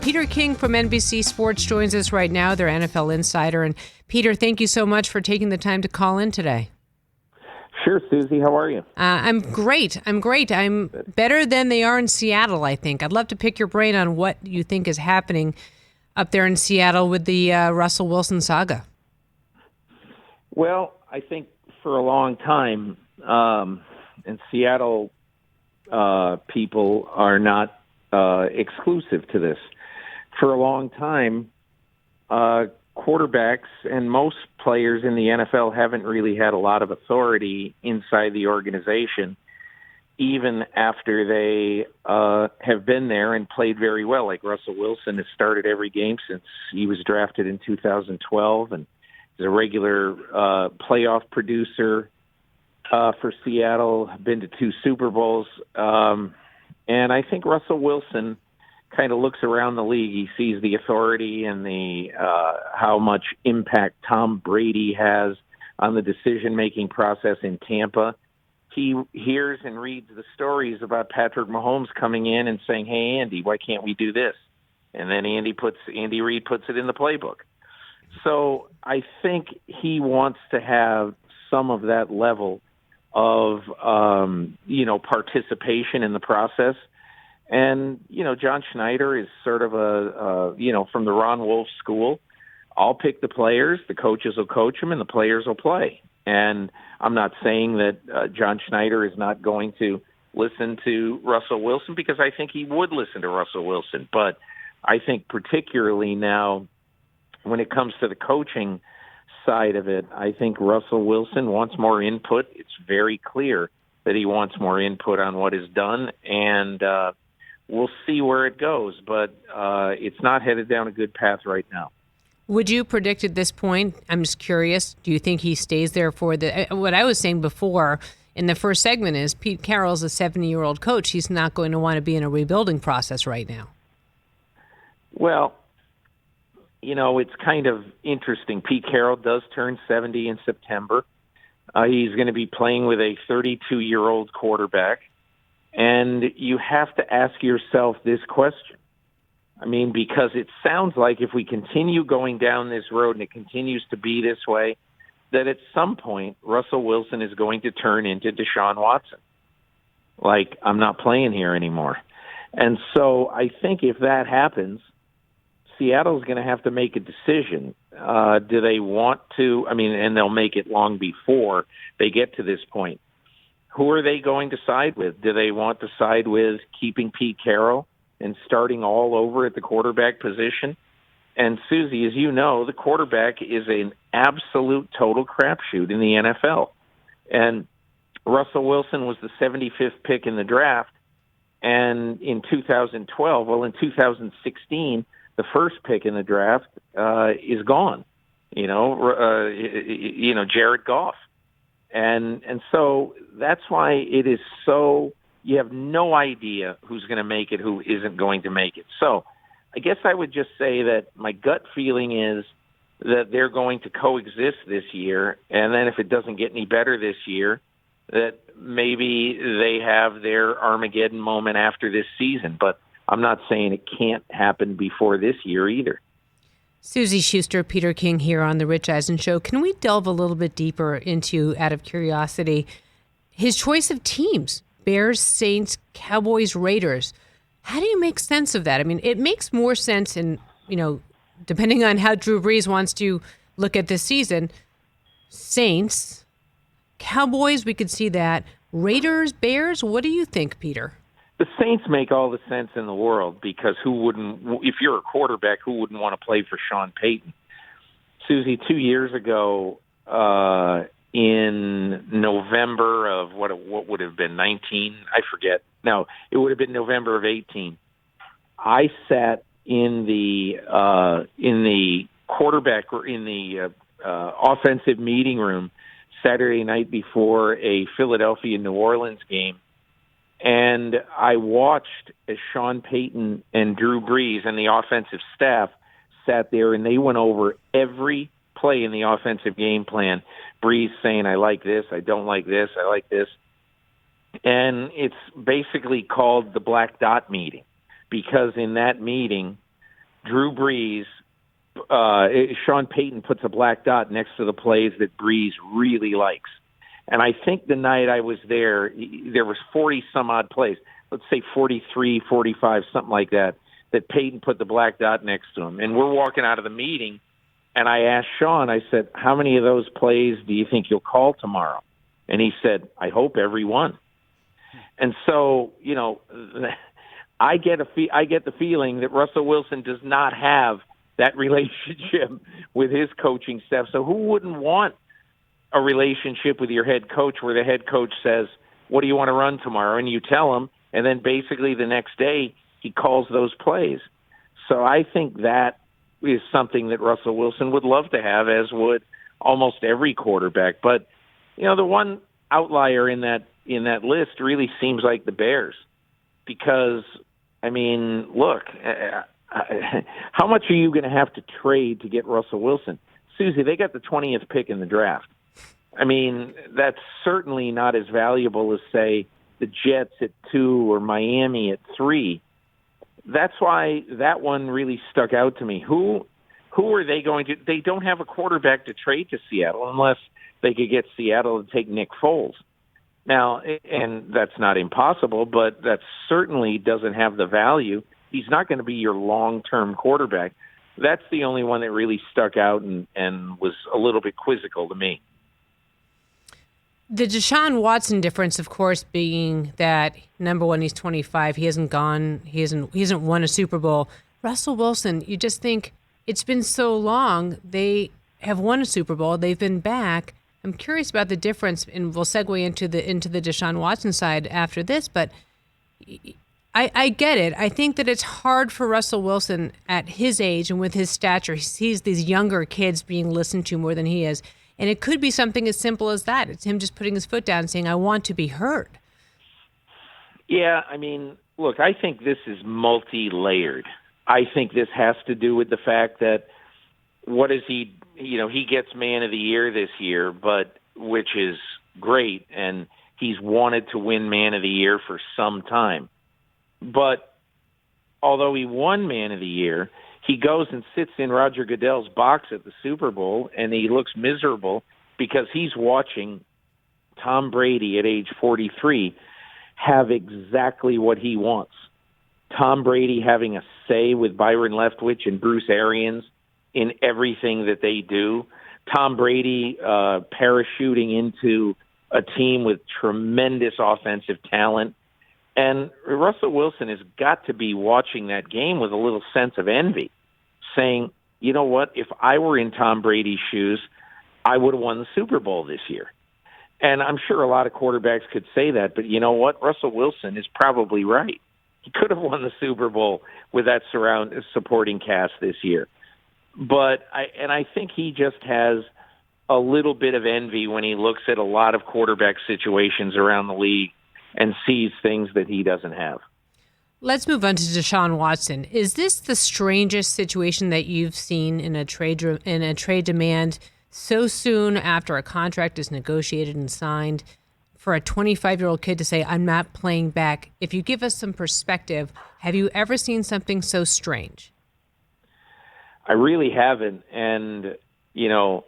Peter King from NBC Sports joins us right now. They're NFL insider. And Peter, thank you so much for taking the time to call in today. Sure, Suzy. How are you? I'm great. I'm better than they are in Seattle, I think. I'd love to pick your brain on what you think is happening up there in Seattle with the Russell Wilson saga. Well, I think for a long time, and Seattle people are not exclusive to this. For a long time, quarterbacks and most players in the NFL haven't really had a lot of authority inside the organization, even after they have been there and played very well. Like Russell Wilson has started every game since he was drafted in 2012 and is a regular playoff producer for Seattle, been to 2 Super Bowls. And I think Russell Wilson kind of looks around the league. He sees the authority and the how much impact Tom Brady has on the decision-making process in Tampa. He hears and reads the stories about Patrick Mahomes coming in and saying, "Hey, Andy, why can't we do this?" And then Andy Reid puts it in the playbook. So I think he wants to have some of that level of participation in the process. And, John Schneider is sort of from the Ron Wolf school. I'll pick the players, the coaches will coach them, and the players will play. And I'm not saying that John Schneider is not going to listen to Russell Wilson, because I think he would listen to Russell Wilson. But I think particularly now, when it comes to the coaching side of it, I think Russell Wilson wants more input. It's very clear that he wants more input on what is done, and we'll see where it goes. But it's not headed down a good path right now. Would you predict at this point, I'm just curious, do you think he stays there for what I was saying before in the first segment is Pete Carroll's a 70-year-old coach. He's not going to want to be in a rebuilding process right now. Well, it's kind of interesting. Pete Carroll does turn 70 in September. He's going to be playing with a 32-year-old quarterback. And you have to ask yourself this question. I mean, because it sounds like if we continue going down this road and it continues to be this way, that at some point Russell Wilson is going to turn into Deshaun Watson. Like, I'm not playing here anymore. And so I think if that happens, Seattle's going to have to make a decision. Do they want to, and they'll make it long before they get to this point. Who are they going to side with? Do they want to side with keeping Pete Carroll and starting all over at the quarterback position? And Suzy, as you know, the quarterback is an absolute total crapshoot in the NFL. And Russell Wilson was the 75th pick in the draft. And in 2012, in 2016, the first pick in the draft is gone. Jared Goff. And so that's why it is so, you have no idea who's going to make it, who isn't going to make it. So I guess I would just say that my gut feeling is that they're going to coexist this year. And then if it doesn't get any better this year, that maybe they have their Armageddon moment after this season. But I'm not saying it can't happen before this year either. Suzy Shuster, Peter King here on the Rich Eisen Show. Can we delve a little bit deeper into, out of curiosity, his choice of teams? Bears, Saints, Cowboys, Raiders. How do you make sense of that? I mean, it makes more sense in, depending on how Drew Brees wants to look at this season. Saints, Cowboys, we could see that. Raiders, Bears, what do you think, Peter? The Saints make all the sense in the world, because who wouldn't, if you're a quarterback, who wouldn't want to play for Sean Payton? Suzy, 2 years ago, in November of what would have been 19, I forget. No, it would have been November of 18. I sat in the quarterback or in the offensive meeting room Saturday night before a Philadelphia-New Orleans game. And I watched as Sean Payton and Drew Brees and the offensive staff sat there, and they went over every play in the offensive game plan. Brees saying, I like this, I don't like this, I like this. And it's basically called the Black Dot meeting, because in that meeting, Drew Brees, Sean Payton puts a black dot next to the plays that Brees really likes. And I think the night I was there was 40-some-odd plays, let's say 43, 45, something like that Payton put the black dot next to him. And we're walking out of the meeting, and I asked Sean, I said, how many of those plays do you think you'll call tomorrow? And he said, I hope every one. And so, I get the feeling that Russell Wilson does not have that relationship with his coaching staff. So who wouldn't want a relationship with your head coach where the head coach says, what do you want to run tomorrow? And you tell him, and then basically the next day he calls those plays. So I think that is something that Russell Wilson would love to have, as would almost every quarterback. But, the one outlier in that list really seems like the Bears, because, look, how much are you going to have to trade to get Russell Wilson? Suzy, they got the 20th pick in the draft. That's certainly not as valuable as, say, the Jets at 2 or Miami at 3. That's why that one really stuck out to me. Who are they going to? They don't have a quarterback to trade to Seattle unless they could get Seattle to take Nick Foles. Now, and that's not impossible, but that certainly doesn't have the value. He's not going to be your long-term quarterback. That's the only one that really stuck out and was a little bit quizzical to me. The Deshaun Watson difference, of course, being that, number one, he's 25. He hasn't won a Super Bowl. Russell Wilson, you just think it's been so long. They have won a Super Bowl. They've been back. I'm curious about the difference, and we'll segue into the Deshaun Watson side after this. But I get it. I think that it's hard for Russell Wilson at his age and with his stature. He sees these younger kids being listened to more than he is. And it could be something as simple as that. It's him just putting his foot down and saying, I want to be heard. Yeah, look, I think this is multi-layered. I think this has to do with the fact that he gets Man of the Year this year, which is great, and he's wanted to win Man of the Year for some time. But although he won Man of the Year, he goes and sits in Roger Goodell's box at the Super Bowl, and he looks miserable because he's watching Tom Brady at age 43 have exactly what he wants. Tom Brady having a say with Byron Leftwich and Bruce Arians in everything that they do. Tom Brady parachuting into a team with tremendous offensive talent. And Russell Wilson has got to be watching that game with a little sense of envy, saying, you know what, if I were in Tom Brady's shoes, I would have won the Super Bowl this year. And I'm sure a lot of quarterbacks could say that, but you know what? Russell Wilson is probably right. He could have won the Super Bowl with that supporting cast this year. But I think he just has a little bit of envy when he looks at a lot of quarterback situations around the league and sees things that he doesn't have. Let's move on to Deshaun Watson. Is this the strangest situation that you've seen in a trade demand so soon after a contract is negotiated and signed, for a 25-year-old kid to say, I'm not playing back? If you give us some perspective, have you ever seen something so strange? I really haven't. And, in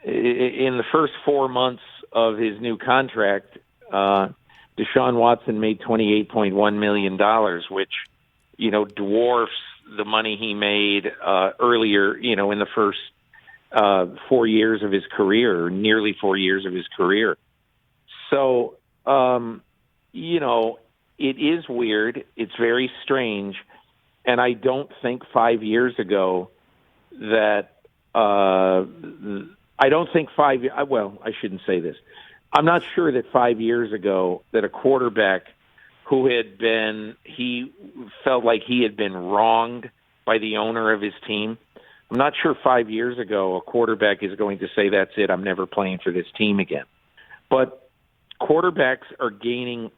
the first 4 months of his new contract, Deshaun Watson made $28.1 million, which, dwarfs the money he made earlier, in the first 4 years of his career, nearly 4 years of his career. So, it is weird. It's very strange. And I don't think 5 years ago that I shouldn't say this. I'm not sure that 5 years ago that a quarterback he felt like he had been wronged by the owner of his team. I'm not sure 5 years ago a quarterback is going to say, that's it, I'm never playing for this team again. But quarterbacks are gaining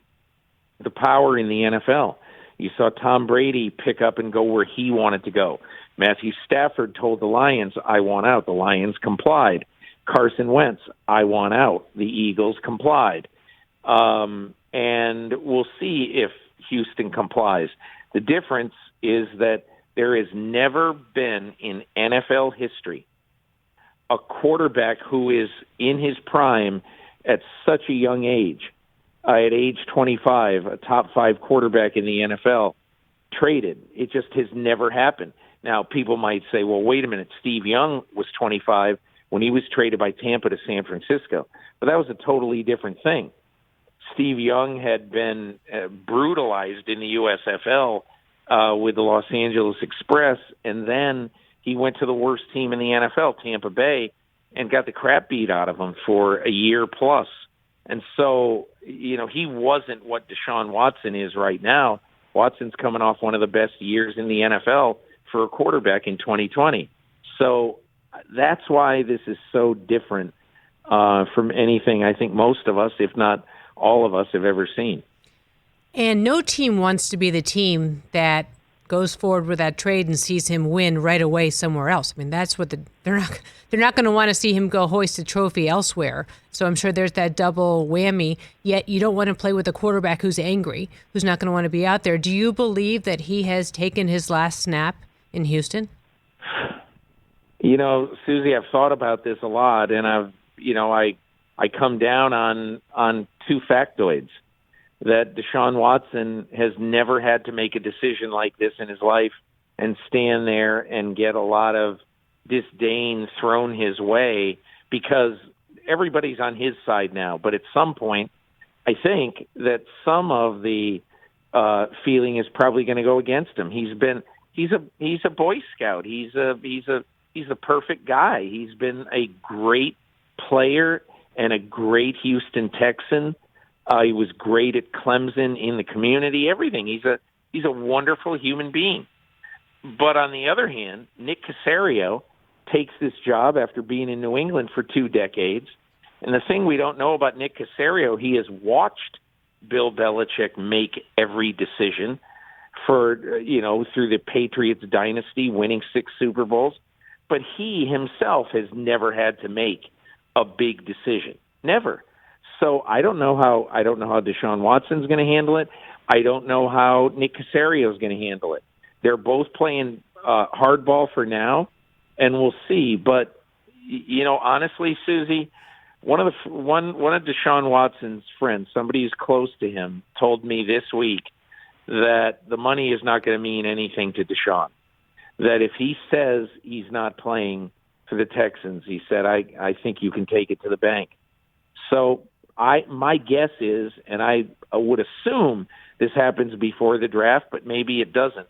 the power in the NFL. You saw Tom Brady pick up and go where he wanted to go. Matthew Stafford told the Lions, I want out. The Lions complied. Carson Wentz, I want out. The Eagles complied. And we'll see if Houston complies. The difference is that There has never been in NFL history a quarterback who is in his prime at such a young age, at age 25, a top 5 quarterback in the NFL, traded. It just has never happened. Now, people might say, well, wait a minute, Steve Young was 25 when he was traded by Tampa to San Francisco. But that was a totally different thing. Steve Young had been brutalized in the USFL with the Los Angeles Express, and then he went to the worst team in the NFL, Tampa Bay, and got the crap beat out of him for a year plus. And so, he wasn't what Deshaun Watson is right now. Watson's coming off one of the best years in the NFL for a quarterback in 2020. So that's why this is so different from anything I think most of us, if not all of us, have ever seen. And no team wants to be the team that goes forward with that trade and sees him win right away somewhere else. I mean, that's what they're not going to want to see him go hoist a trophy elsewhere. So I'm sure there's that double whammy. Yet you don't want to play with a quarterback who's angry, who's not going to want to be out there. Do you believe that he has taken his last snap in Houston? Suzy, I've thought about this a lot, and I come down on 2 factoids. That Deshaun Watson has never had to make a decision like this in his life and stand there and get a lot of disdain thrown his way because everybody's on his side now. But at some point, I think that some of the feeling is probably going to go against him. He's a Boy Scout. He's a perfect guy. He's been a great player and a great Houston Texan. He was great at Clemson, in the community, everything. He's a wonderful human being. But on the other hand, Nick Caserio takes this job after being in New England for 2 decades. And the thing we don't know about Nick Caserio, he has watched Bill Belichick make every decision for, through the Patriots dynasty, winning 6 Super Bowls. But he himself has never had to make a big decision. Never. So I don't know how Deshaun Watson's going to handle it. I don't know how Nick Caserio is going to handle it. They're both playing hardball for now, and we'll see. But honestly, Suzy, one of Deshaun Watson's friends, somebody who's close to him, told me this week that the money is not going to mean anything to Deshaun. That if he says he's not playing for the Texans, he said, I think you can take it to the bank. So my guess is, and I would assume this happens before the draft, but maybe it doesn't,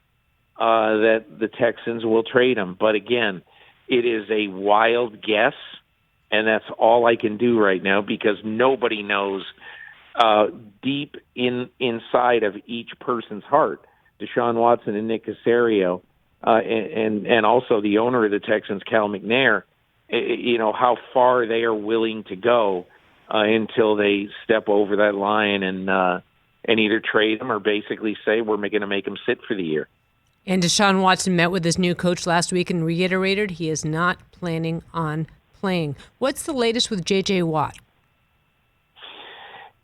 that the Texans will trade him. But again, it is a wild guess, and that's all I can do right now because nobody knows deep inside of each person's heart. Deshaun Watson and Nick Caserio, and also the owner of the Texans, Cal McNair, how far they are willing to go until they step over that line and either trade him or basically say we're going to make him sit for the year. And Deshaun Watson met with his new coach last week and reiterated he is not planning on playing. What's the latest with J.J. Watt?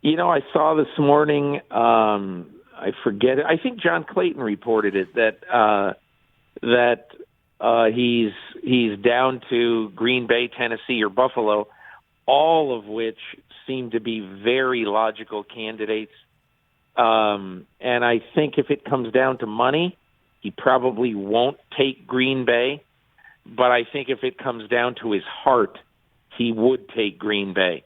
I saw this morning, I forget it. I think John Clayton reported it that he's down to Green Bay, Tennessee, or Buffalo, all of which seem to be very logical candidates. And I think if it comes down to money, he probably won't take Green Bay. But I think if it comes down to his heart, he would take Green Bay.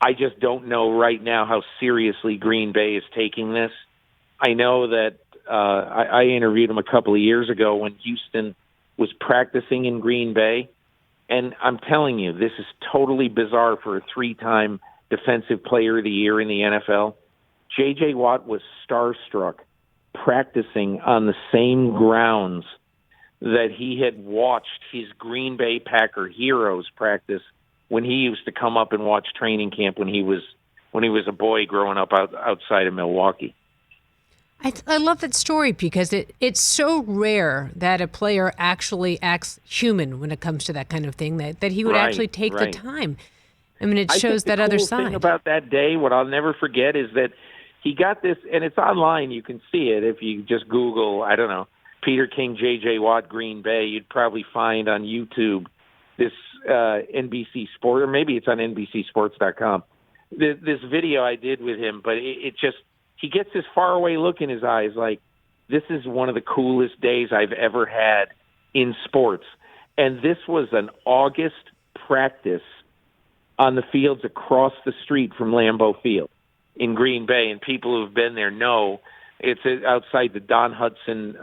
I just don't know right now how seriously Green Bay is taking this. I know that I interviewed him a couple of years ago when Houston was practicing in Green Bay. And I'm telling you, this is totally bizarre for a 3-time Defensive Player of the Year in the NFL. J.J. Watt was starstruck practicing on the same grounds that he had watched his Green Bay Packer heroes practice when he used to come up and watch training camp when he was a boy growing up outside of Milwaukee. I love that story because it's so rare that a player actually acts human when it comes to that kind of thing, that he would actually take the time. I mean, it shows that other side. The thing about that day, what I'll never forget, is that he got this, and it's online. You can see it if you just Google, Peter King, J.J. Watt, Green Bay, you'd probably find on YouTube this NBC Sport, or maybe it's on NBCSports.com, this video I did with him, but it just, he gets this faraway look in his eyes like, this is one of the coolest days I've ever had in sports. And this was an August practice on the fields across the street from Lambeau Field in Green Bay, and people who have been there know it's outside the Don Hudson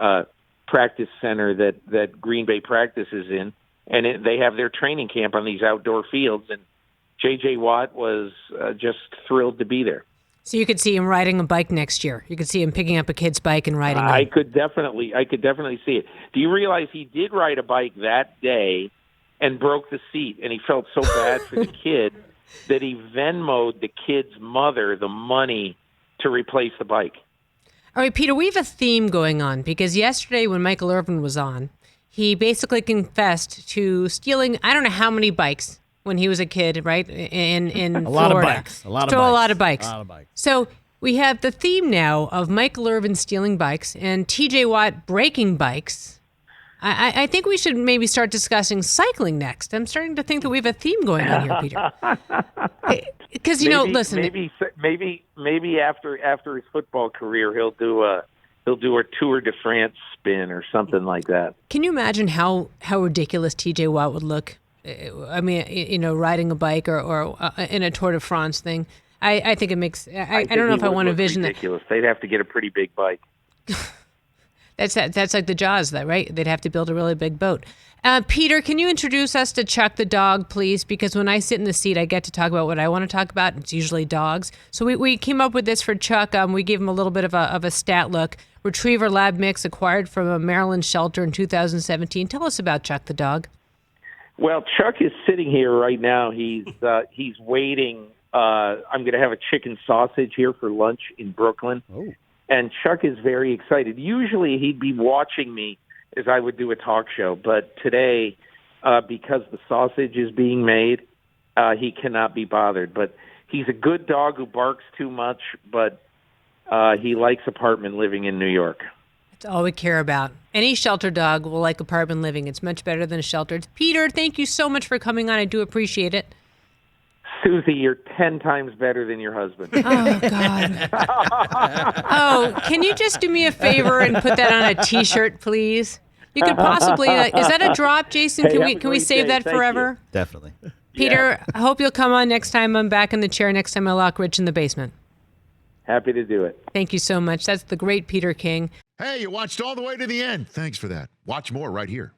practice center that Green Bay practices in, and they have their training camp on these outdoor fields, and J.J. Watt was just thrilled to be there. So you could see him riding a bike next year. You could see him picking up a kid's bike and riding it. I could definitely see it. Do you realize he did ride a bike that day and broke the seat, and he felt so bad for the kid that he Venmo'd the kid's mother the money to replace the bike. All right, Peter, we have a theme going on because yesterday when Michael Irvin was on, he basically confessed to stealing, I don't know how many bikes when he was a kid, right, in Florida. A lot of bikes. A lot of bikes. So we have the theme now of Michael Irvin stealing bikes and TJ Watt breaking bikes. I think we should maybe start discussing cycling next. I'm starting to think that we have a theme going on here, Peter. Because listen, maybe after his football career, he'll do a Tour de France spin or something like that. Can you imagine how ridiculous TJ Watt would look? I mean, riding a bike or in a Tour de France thing. I think it makes. I don't know if I want to vision ridiculous. They'd have to get a pretty big bike. That's like the Jaws, though, right? They'd have to build a really big boat. Peter, can you introduce us to Chuck the dog, please? Because when I sit in the seat, I get to talk about what I want to talk about. It's usually dogs. So we came up with this for Chuck. We gave him a little bit of a stat look. Retriever lab mix acquired from a Maryland shelter in 2017. Tell us about Chuck the dog. Well, Chuck is sitting here right now. He's waiting. I'm going to have a chicken sausage here for lunch in Brooklyn. Oh. And Chuck is very excited. Usually he'd be watching me as I would do a talk show, but today, because the sausage is being made, he cannot be bothered. But he's a good dog who barks too much, but he likes apartment living in New York. That's all we care about. Any shelter dog will like apartment living. It's much better than a shelter. Peter, thank you so much for coming on. I do appreciate it. Suzy, you're 10 times better than your husband. Oh, God. Oh, can you just do me a favor and put that on a T-shirt, please? You could possibly. Is that a drop, Jason? Can we save that forever? Definitely. Peter, I hope you'll come on next time I'm back in the chair. Next time I lock Rich in the basement. Happy to do it. Thank you so much. That's the great Peter King. Hey, you watched all the way to the end. Thanks for that. Watch more right here.